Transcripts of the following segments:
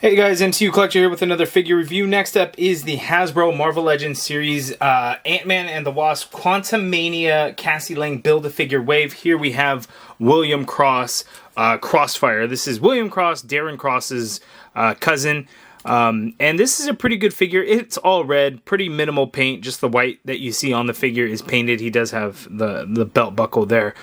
Hey guys, MCU Collector here with another figure review. Next up is the Hasbro Marvel Legends series Ant-Man and the Wasp Quantumania Cassie Lang Build-A-Figure Wave. Here we have William Cross, Crossfire. This is William Cross, Darren Cross's cousin. And this is a pretty good figure. It's all red, pretty minimal paint. Just the white that you see on the figure is painted. He does have the belt buckle there.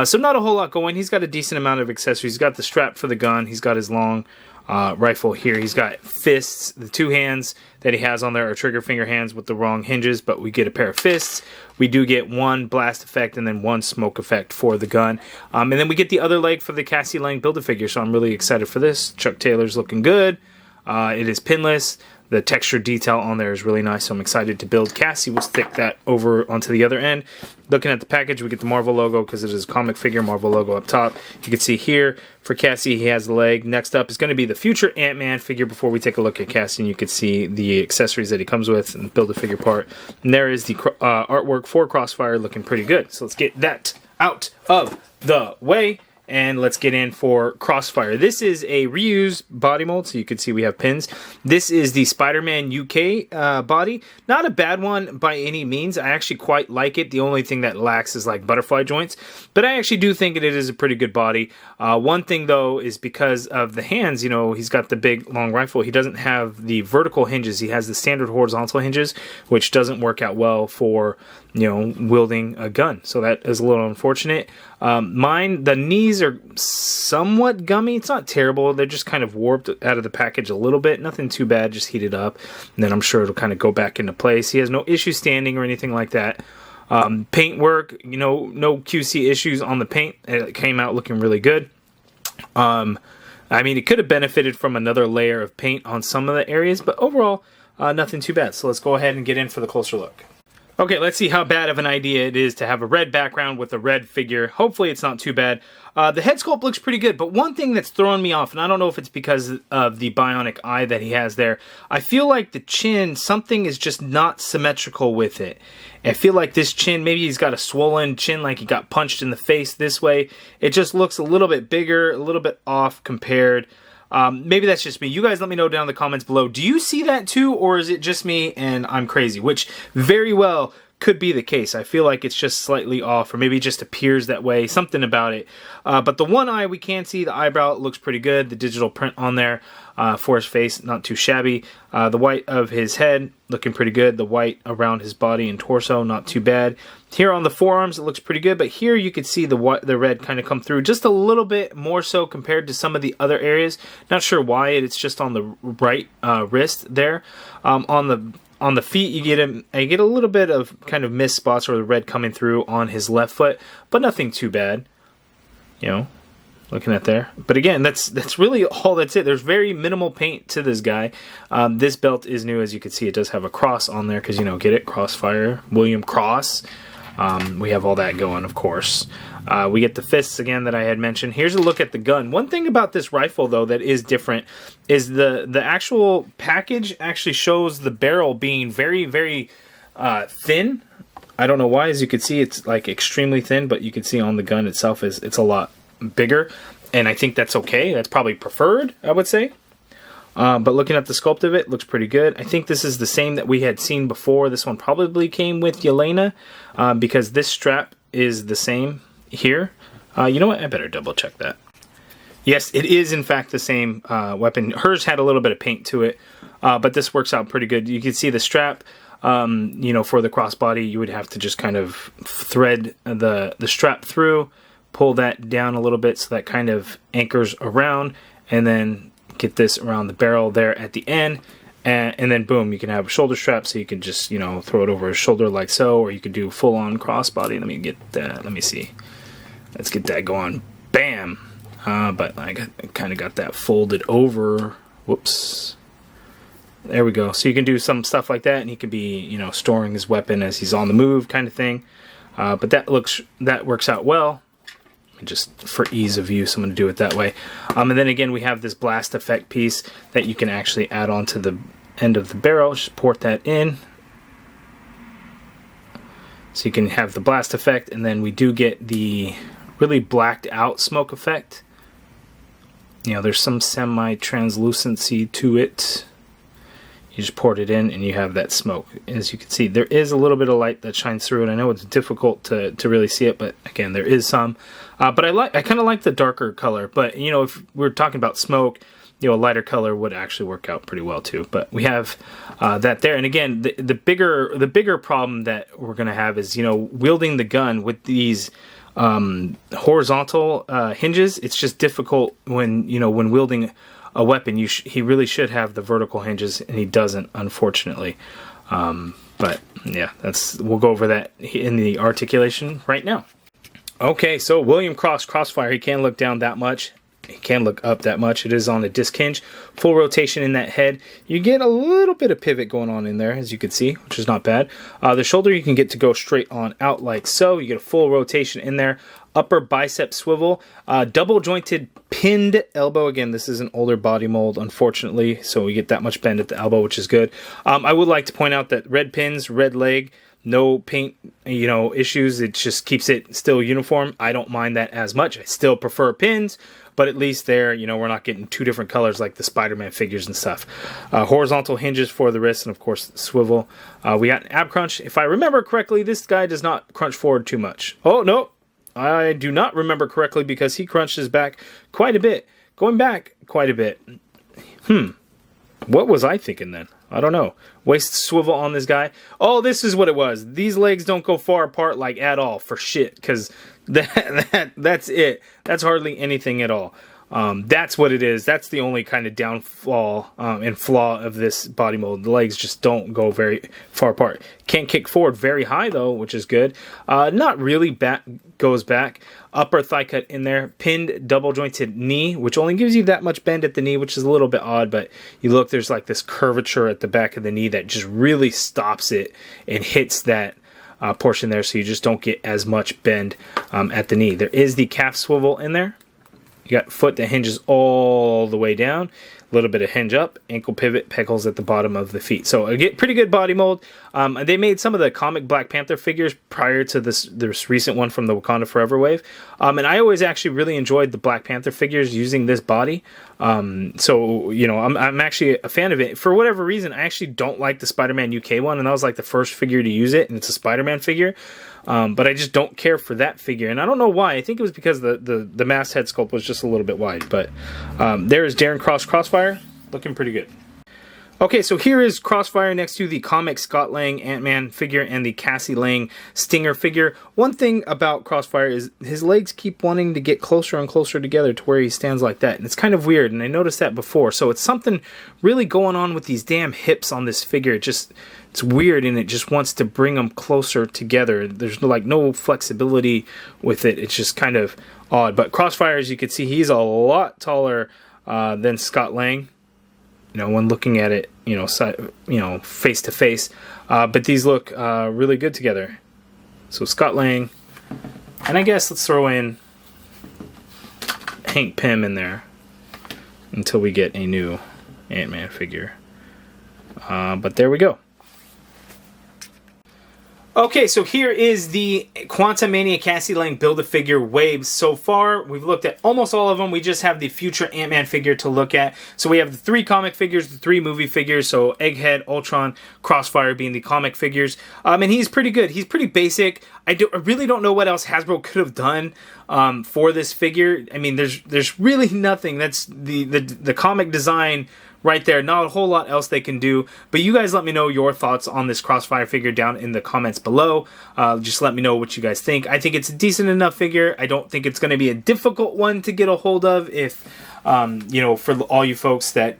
So not a whole lot going. He's got a decent amount of accessories. He's got the strap for the gun. He's got his long rifle here. He's got fists. The two hands that he has on there are trigger finger hands with the wrong hinges, but we get a pair of fists. We do get one blast effect and then one smoke effect for the gun. And then we get the other leg for the Cassie Lang Build-A-Figure, so I'm really excited for this. Chuck Taylor's looking good. It is pinless. The texture detail on there is really nice, so I'm excited to build Cassie. We'll stick that over onto the other end. Looking at the package, we get the Marvel logo because it is a comic figure, Marvel logo up top. You can see here for Cassie, he has the leg. Next up is going to be the future Ant-Man figure before we take a look at Cassie, and you can see the accessories that he comes with and Build-A-Figure part. And there is the artwork for Crossfire looking pretty good. So let's get that out of the way. And let's get in for Crossfire. This is a reused body mold, so you can see we have pins. This is the Spider-Man UK body. Not a bad one by any means. I actually quite like it. The only thing that lacks is like butterfly joints. But I actually do think it is a pretty good body. One thing though is because of the hands, you know, he's got the big long rifle. He doesn't have the vertical hinges. He has the standard horizontal hinges, which doesn't work out well for, you know, wielding a gun. So that is a little unfortunate. The knees are somewhat gummy. It's not terrible. They're just kind of warped out of the package a little bit. Nothing too bad, just heat it up. And then I'm sure it'll kind of go back into place. He has no issue standing or anything like that. Paint work, you know, no QC issues on the paint. It came out looking really good. I mean, it could have benefited from another layer of paint on some of the areas, but overall, nothing too bad. So let's go ahead and get in for the closer look. Okay, let's see how bad of an idea it is to have a red background with a red figure. Hopefully it's not too bad. The head sculpt looks pretty good, but one thing that's throwing me off, and I don't know if it's because of the bionic eye that he has there, I feel like the chin, something is just not symmetrical with it. I feel like this chin, maybe he's got a swollen chin like he got punched in the face this way. It just looks a little bit bigger, a little bit off compared. Maybe that's just me. You guys let me know down in the comments below. Do you see that too, or is it just me and I'm crazy? Which very well could be the case. I feel like it's just slightly off, or maybe it just appears that way. Something about it. But the one eye we can see, the eyebrow looks pretty good. The digital print on there for his face, not too shabby. The white of his head looking pretty good. The white around his body and torso, not too bad. Here on the forearms, it looks pretty good, but here you can see the red kind of come through just a little bit more so compared to some of the other areas. Not sure why it's just on the right wrist there. On the feet, you get a little bit of kind of missed spots or the red coming through on his left foot, but nothing too bad. You know, looking at there. But again, that's really all that's it. There's very minimal paint to this guy. This belt is new, as you can see. It does have a cross on there because, you know, get it? Crossfire, William Cross. We have all that going, of course. We get the fists again that I had mentioned. Here's a look at the gun. One thing about this rifle, though, that is different is the actual package actually shows the barrel being very, very thin. I don't know why. As you can see, it's like extremely thin, but you can see on the gun itself it's a lot bigger, and I think that's okay. That's probably preferred, I would say. But looking at the sculpt of it, looks pretty good. I think this is the same that we had seen before. This one probably came with Yelena, because this strap is the same here. You know what? I better double check that. Yes, it is in fact the same weapon. Hers had a little bit of paint to it, but this works out pretty good. You can see the strap. You know, for the crossbody, you would have to just kind of thread the strap through, pull that down a little bit so that kind of anchors around, and then get this around the barrel there at the end, and then boom, you can have a shoulder strap, so you can just, you know, throw it over his shoulder like so, or you could do full-on crossbody. Let me get that. Let me see. Let's get that going. Bam! But I kind of got that folded over. Whoops. There we go. So you can do some stuff like that, and he could be, you know, storing his weapon as he's on the move, kind of thing. But that works out well. Just for ease of use, I'm going to do it that way. And then again, we have this blast effect piece that you can actually add on to the end of the barrel. Just port that in. So you can have the blast effect, and then we do get the really blacked out smoke effect. you know, there's some semi-translucency to it. You just poured it in and you have that smoke. As you can see, there is a little bit of light that shines through it. I know it's difficult to really see it, but again, there is some. But I kind of like the darker color. But, you know, if we're talking about smoke, you know, a lighter color would actually work out pretty well too. But we have that there. And again, the bigger problem that we're going to have is, you know, wielding the gun with these horizontal hinges. It's just difficult when, you know, when wielding a weapon. He really should have the vertical hinges, and he doesn't, unfortunately. But yeah, we'll go over that in the articulation right now. Okay, so William Crossfire, he can't look down that much. He can't look up that much. It is on a disc hinge. Full rotation in that head. You get a little bit of pivot going on in there, as you can see, which is not bad. The shoulder you can get to go straight on out like so. You get a full rotation in there. Upper bicep swivel. Double jointed pinned elbow. Again, this is an older body mold, unfortunately, so we get that much bend at the elbow, which is good. I would like to point out that red pins, red leg, no paint, you know, issues. It just keeps it still uniform. I don't mind that as much. I still prefer pins, but at least there, you know, we're not getting two different colors like the Spider-Man figures and stuff. Horizontal hinges for the wrist, and of course, swivel. We got an ab crunch. If I remember correctly, this guy does not crunch forward too much. Oh, no. I do not remember correctly because he crunches back quite a bit. Going back quite a bit. What was I thinking then? I don't know. Waist swivel on this guy. Oh, this is what it was. These legs don't go far apart like at all for shit, because that's it. That's hardly anything at all. That's what it is. That's the only kind of downfall and flaw of this body mold. The legs just don't go very far apart. Can't kick forward very high though, which is good. Not really goes back. Upper thigh cut in there. Pinned double jointed knee, which only gives you that much bend at the knee, which is a little bit odd, but you look, there's like this curvature at the back of the knee that just really stops it and hits that portion there, so you just don't get as much bend at the knee. There is the calf swivel in there. You got foot that hinges all the way down, a little bit of hinge up, ankle pivot, pegals at the bottom of the feet. So a pretty good body mold. They made some of the comic Black Panther figures prior to this recent one from the Wakanda Forever wave. And I always actually really enjoyed the Black Panther figures using this body. So, you know, I'm actually a fan of it. For whatever reason, I actually don't like the Spider-Man UK one, and that was like the first figure to use it, and it's a Spider-Man figure. But I just don't care for that figure, and I don't know why. I think it was because the mask head sculpt was just a little bit wide. But there is Darren Crossfire, looking pretty good. Okay, so here is Crossfire next to the comic Scott Lang Ant-Man figure and the Cassie Lang Stinger figure. One thing about Crossfire is his legs keep wanting to get closer and closer together to where he stands like that. And it's kind of weird, and I noticed that before. So it's something really going on with these damn hips on this figure. It's weird, and it just wants to bring them closer together. There's no flexibility with it. It's just kind of odd. But Crossfire, as you can see, he's a lot taller than Scott Lang. You know, when looking at it, you know, face to face. But these look really good together. So Scott Lang, and I guess let's throw in Hank Pym in there until we get a new Ant-Man figure. But there we go. Okay, so here is the Quantumania Cassie Lang Build-A-Figure waves. So far, we've looked at almost all of them. We just have the future Ant-Man figure to look at. So we have the 3 comic figures, the 3 movie figures. So Egghead, Ultron, Crossfire being the comic figures. And he's pretty good. He's pretty basic. I really don't know what else Hasbro could have done for this figure. I mean, there's really nothing. That's the comic design right there. Not a whole lot else they can do. But you guys let me know your thoughts on this Crossfire figure down in the comments below. Just let me know what you guys think. I think it's a decent enough figure. I don't think it's going to be a difficult one to get a hold of if, you know, for all you folks that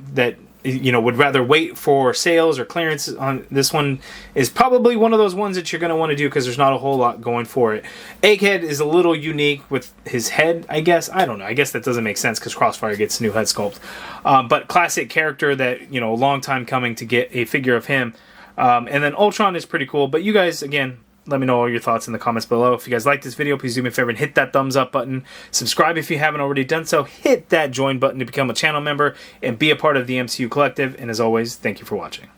you know, would rather wait for sales or clearance on this one, is probably one of those ones that you're going to want to do because there's not a whole lot going for it. Egghead is a little unique with his head, I guess. I don't know. I guess that doesn't make sense because Crossfire gets new head sculpt. But classic character that, you know, a long time coming to get a figure of him. And then Ultron is pretty cool. But you guys, again, let me know all your thoughts in the comments below. If you guys like this video, please do me a favor and hit that thumbs up button. Subscribe if you haven't already done so. Hit that join button to become a channel member and be a part of the MCU Collective. And as always, thank you for watching.